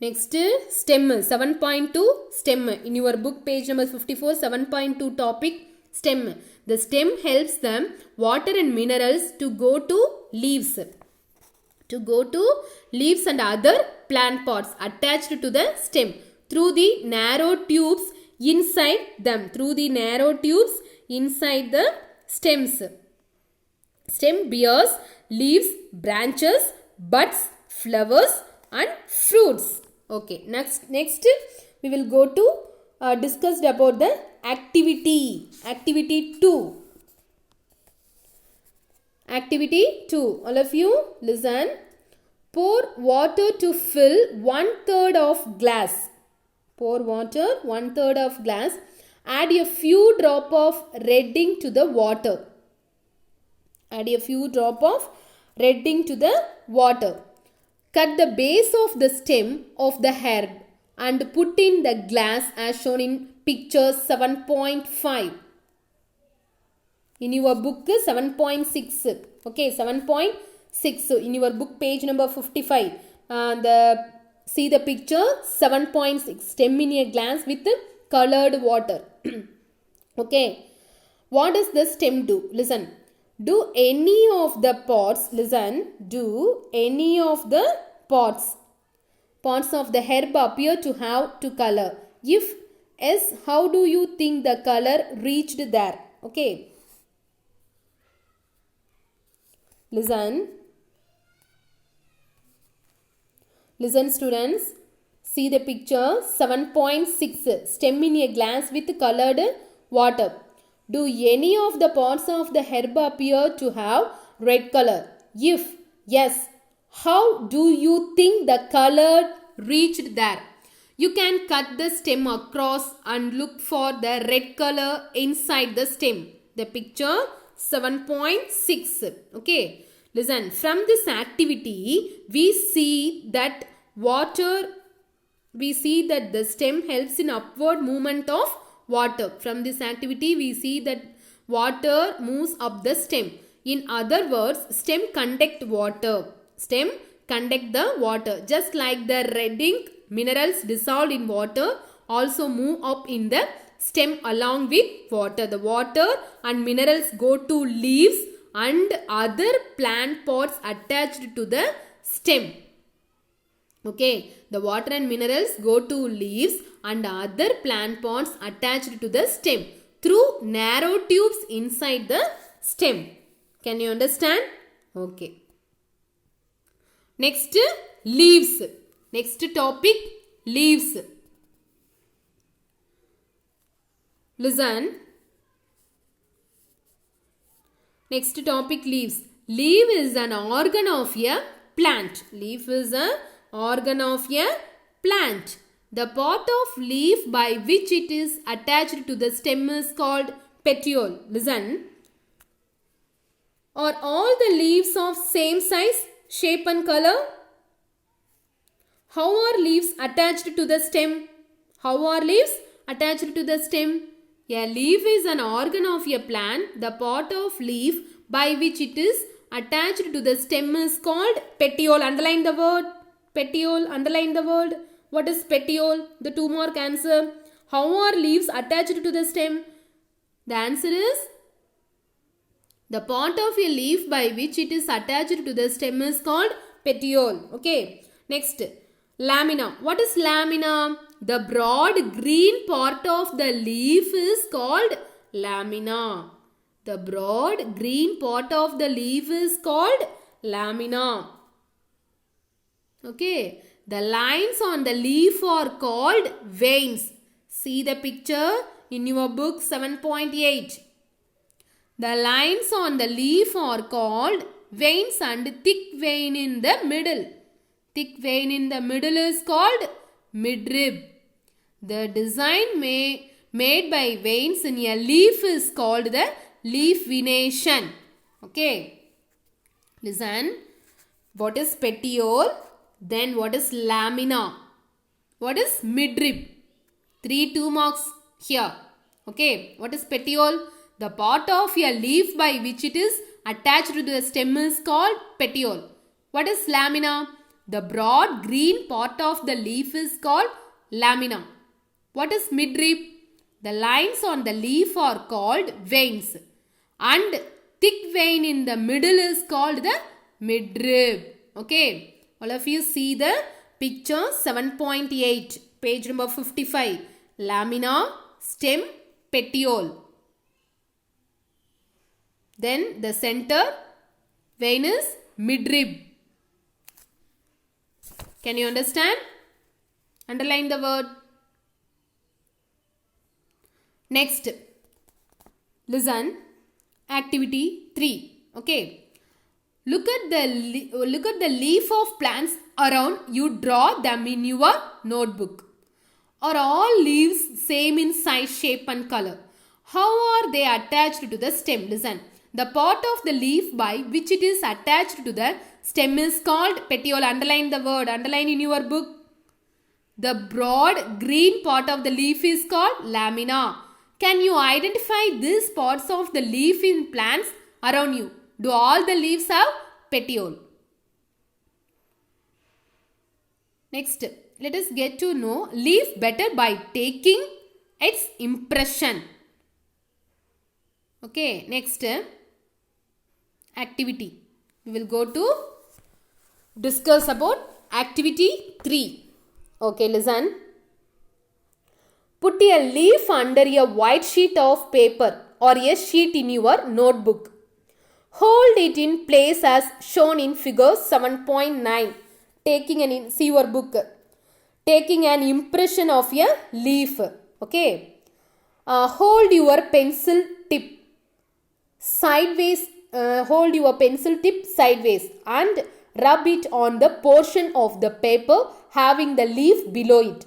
Next, stem 7.2 stem. In your book page number 54, 7.2 topic stem. The stem helps them water and minerals to go to leaves. To go to leaves and other plant parts attached to the stem through the narrow tubes inside them. Through the narrow tubes inside the stems. Stem bears leaves, branches, buds, flowers and fruits. Okay, next we will go to discussed about the activity. Activity 2. Activity 2. All of you listen. Pour water to fill 1/3 of glass. Pour water 1/3 of glass. Add a few drop of red ink to the water. Add a few drop of red ink to the water. Cut the base of the stem of the herb and put in the glass as shown in picture 7.5. In your book 7.6. Okay, 7.6. In your book page number 55. See the picture 7.6. Stem in a glass with colored water. Okay. What does the stem do? Listen. Do any of the pots, listen, do any of the pots of the herb appear to have to color? If yes, how do you think the color reached there? Okay. Listen. Listen students. See the picture 7.6. Stem in a glass with colored water. Do any of the parts of the herb appear to have red color? If yes, how do you think the color reached there? You can cut the stem across and look for the red color inside the stem. The picture 7.6. Okay. Listen, from this activity, we see that the stem helps in upward movement of water. From this activity, we see that water moves up the stem. In other words, stem conduct water. Stem conduct the water. Just like the red ink, minerals dissolved in water also move up in the stem along with water. The water and minerals go to leaves and other plant parts attached to the stem. Okay, the water and minerals go to leaves and other plant parts attached to the stem through narrow tubes inside the stem. Can you understand? Okay. Next, leaves. Next topic, leaves. Listen. Next topic, leaves. Leaf is an organ of a plant. Leaf is an organ of a plant. The part of leaf by which it is attached to the stem is called petiole. Listen. Are all the leaves of same size, shape and color? How are leaves attached to the stem? How are leaves attached to the stem? A leaf is an organ of a plant. The part of leaf by which it is attached to the stem is called petiole. Underline the word. Petiole. Underline the word. What is petiole? The 2-mark answer. How are leaves attached to the stem? The answer is the part of a leaf by which it is attached to the stem is called petiole. Okay. Next. Lamina. What is lamina? The broad green part of the leaf is called lamina. The broad green part of the leaf is called lamina. Okay. The lines on the leaf are called veins. See the picture in your book 7.8. The lines on the leaf are called veins and thick vein in the middle. Thick vein in the middle is called midrib. The design made by veins in a leaf is called the leaf venation. Okay. Listen. What is petiole? Then what is lamina? What is midrib? 3 2 marks here. Okay. What is petiole? The part of a leaf by which it is attached to the stem is called petiole. What is lamina? The broad green part of the leaf is called lamina. What is midrib? The lines on the leaf are called veins. And thick vein in the middle is called the midrib. Okay. All of you see the picture 7.8. Page number 55. Lamina, stem, petiole. Then the center vein is midrib. Can you understand? Underline the word. Next, listen, activity 3. Okay. Look at the leaf of plants around. You draw them in your notebook. Are all leaves same in size, shape and color? How are they attached to the stem? Listen. The part of the leaf by which it is attached to the stem is called petiole. Underline the word. Underline in your book. The broad green part of the leaf is called lamina. Can you identify these parts of the leaf in plants around you? Do all the leaves have petiole? Next, let us get to know leaf better by taking its impression. Okay, next activity. We will go to discuss about activity 3. Okay, listen. Put a leaf under a white sheet of paper or a sheet in your notebook. Hold it in place as shown in figure 7.9. See your book. Taking an impression of a leaf. Okay. Hold your pencil tip sideways. Hold your pencil tip sideways and rub it on the portion of the paper having the leaf below it.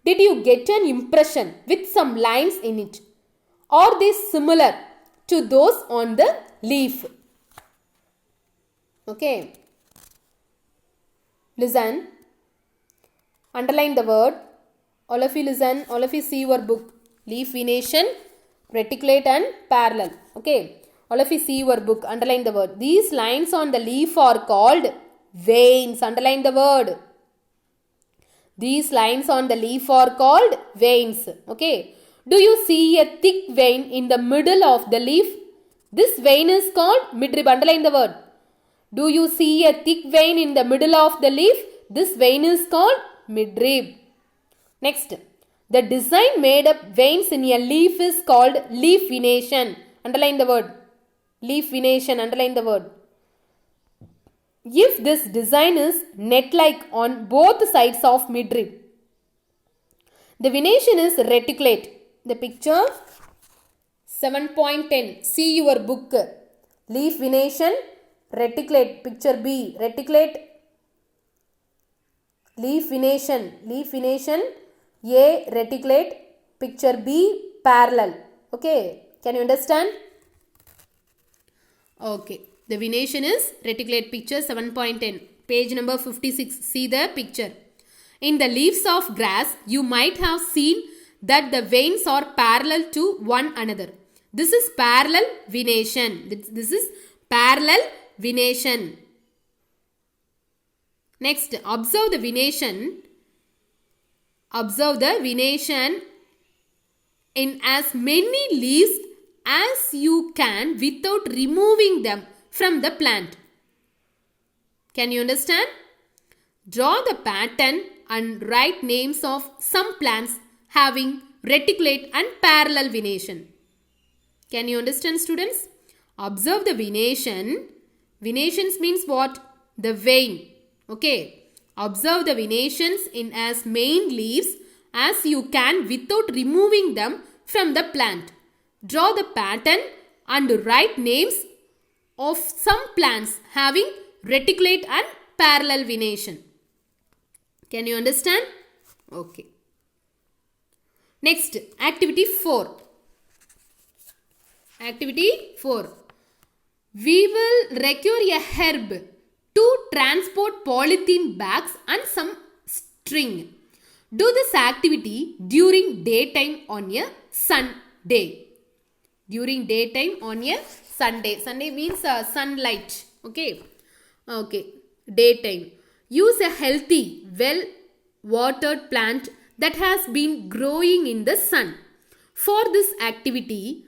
Did you get an impression with some lines in it? Are they similar to those on the leaf? Okay. Listen. Underline the word. All of you listen. All of you see your book. Leaf venation, reticulate and parallel. Okay. All of you see your book. Underline the word. These lines on the leaf are called veins. Underline the word. These lines on the leaf are called veins. Okay. Do you see a thick vein in the middle of the leaf? This vein is called midrib. Underline the word. Do you see a thick vein in the middle of the leaf? This vein is called midrib. Next. The design made up veins in a leaf is called leaf venation. Underline the word. Leaf venation. Underline the word. If this design is net-like on both sides of midrib, the venation is reticulate. The picture 7.10. See your book. Leaf venation, reticulate. Picture B. Reticulate, leaf venation. Leaf venation. A. Reticulate. Picture B. Parallel. Okay. Can you understand? Okay. The venation is reticulate. Picture 7.10. Page number 56. See the picture. In the leaves of grass, you might have seen that the veins are parallel to one another. This is parallel venation. This is parallel venation. Next, observe the venation. Observe the venation in as many leaves as you can without removing them from the plant. Can you understand? Draw the pattern and write names of some plants having reticulate and parallel venation. Can you understand, students? Observe the venation. Venations means what? The vein. Okay. Observe the venations in as many leaves as you can without removing them from the plant. Draw the pattern and write names of some plants having reticulate and parallel venation. Can you understand? Okay. Next, activity 4. Activity 4. We will recure a herb to transport polythene bags and some string. Do this activity during daytime on a Sunday. During daytime on a Sunday. Sunday means sunlight. Okay. Okay. Daytime. Use a healthy, well-watered plant that has been growing in the sun. For this activity,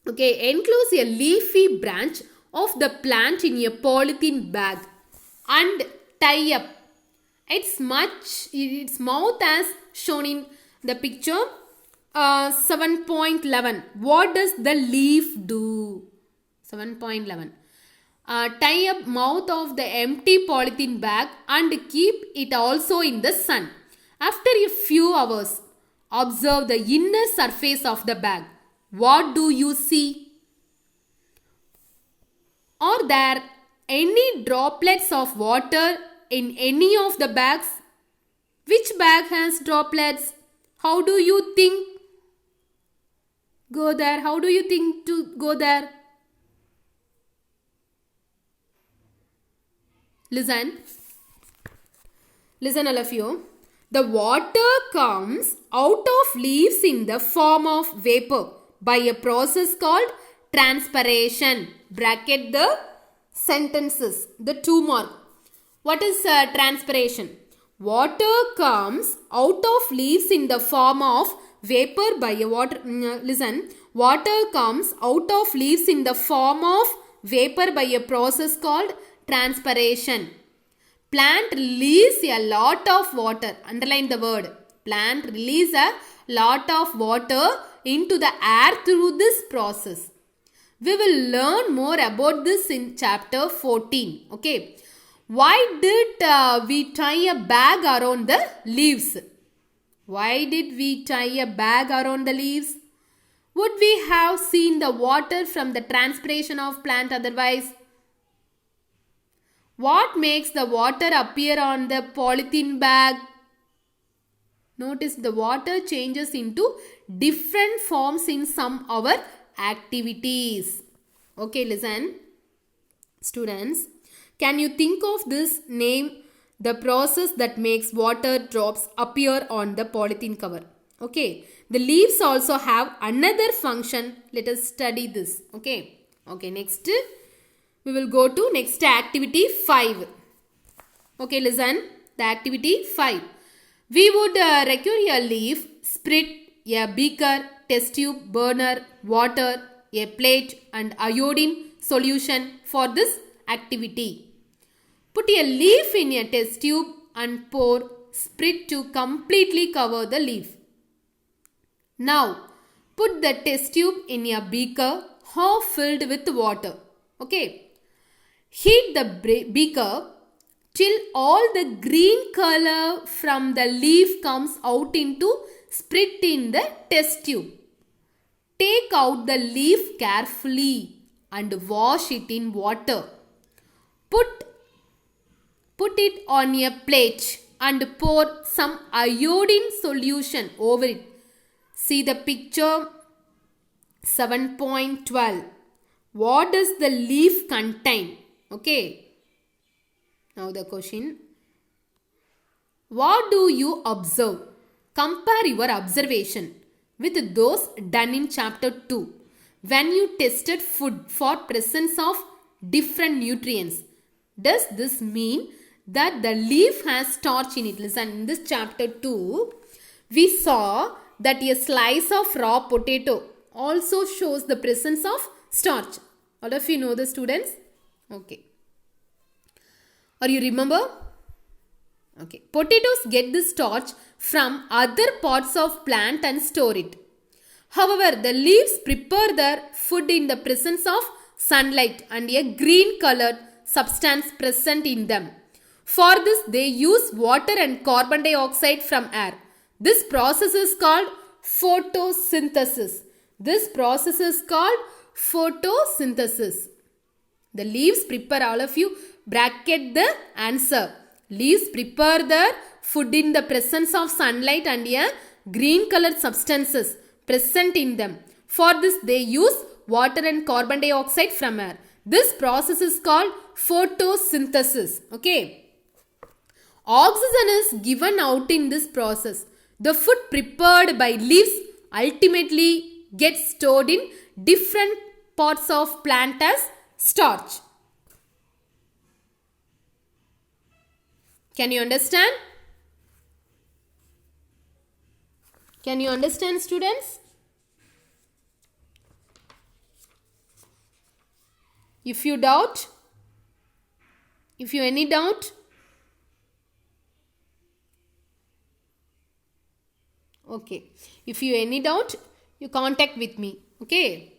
enclose a leafy branch of the plant in a polythene bag and tie up its mouth as shown in the picture 7.11. What does the leaf do? 7.11. Tie up mouth of the empty polythene bag and keep it also in the sun. After a few hours, observe the inner surface of the bag. What do you see? Are there any droplets of water in any of the bags? Which bag has droplets? How do you think? Go there. How do you think to go there? Listen. Listen all of you. The water comes out of leaves in the form of vapor by a process called transpiration. Bracket the sentences. The 2 mark. What is transpiration? Water comes out of leaves in the form of vapor by a Water comes out of leaves in the form of vapor by a process called transpiration. Plant release a lot of water. Underline the word. Plant release a lot of water into the air through this process. We will learn more about this in chapter 14. Okay. Why did we tie a bag around the leaves? Why did we tie a bag around the leaves? Would we have seen the water from the transpiration of plant otherwise? What makes the water appear on the polythene bag? Notice the water changes into different forms in some of our activities. Okay, listen. Students, can you think of this name, the process that makes water drops appear on the polythene cover? Okay, the leaves also have another function. Let us study this. Okay, next we will go to next activity 5. Okay, listen. The activity 5. We would require a leaf, sprit, a beaker, test tube, burner, water, a plate and iodine solution for this activity. Put a leaf in a test tube and pour sprit to completely cover the leaf. Now, put the test tube in a beaker half filled with water. Okay. Heat the beaker till all the green color from the leaf comes out into sprit in the test tube. Take out the leaf carefully and wash it in water. Put it on a plate and pour some iodine solution over it. See the picture 7.12. What does the leaf contain? Okay. Now the question. What do you observe? Compare your observation with those done in chapter 2 when you tested food for presence of different nutrients. Does this mean that the leaf has starch in it? Listen, in this chapter 2, we saw that a slice of raw potato also shows the presence of starch. All of you know the students? Okay. Or you remember? Okay. Potatoes get the starch from other parts of plant and store it. However, the leaves prepare their food in the presence of sunlight and a green colored substance present in them. For this, they use water and carbon dioxide from air. This process is called photosynthesis. The leaves prepare, all of you bracket the answer. Leaves prepare their food in the presence of sunlight and a green colored substances present in them. For this, they use water and carbon dioxide from air. This process is called photosynthesis. Okay. Oxygen is given out in this process. The food prepared by leaves ultimately gets stored in different parts of plant as starch. Can you understand? Can you understand, students? If you doubt, if you any doubt, okay. If you any doubt, you contact with me. Okay.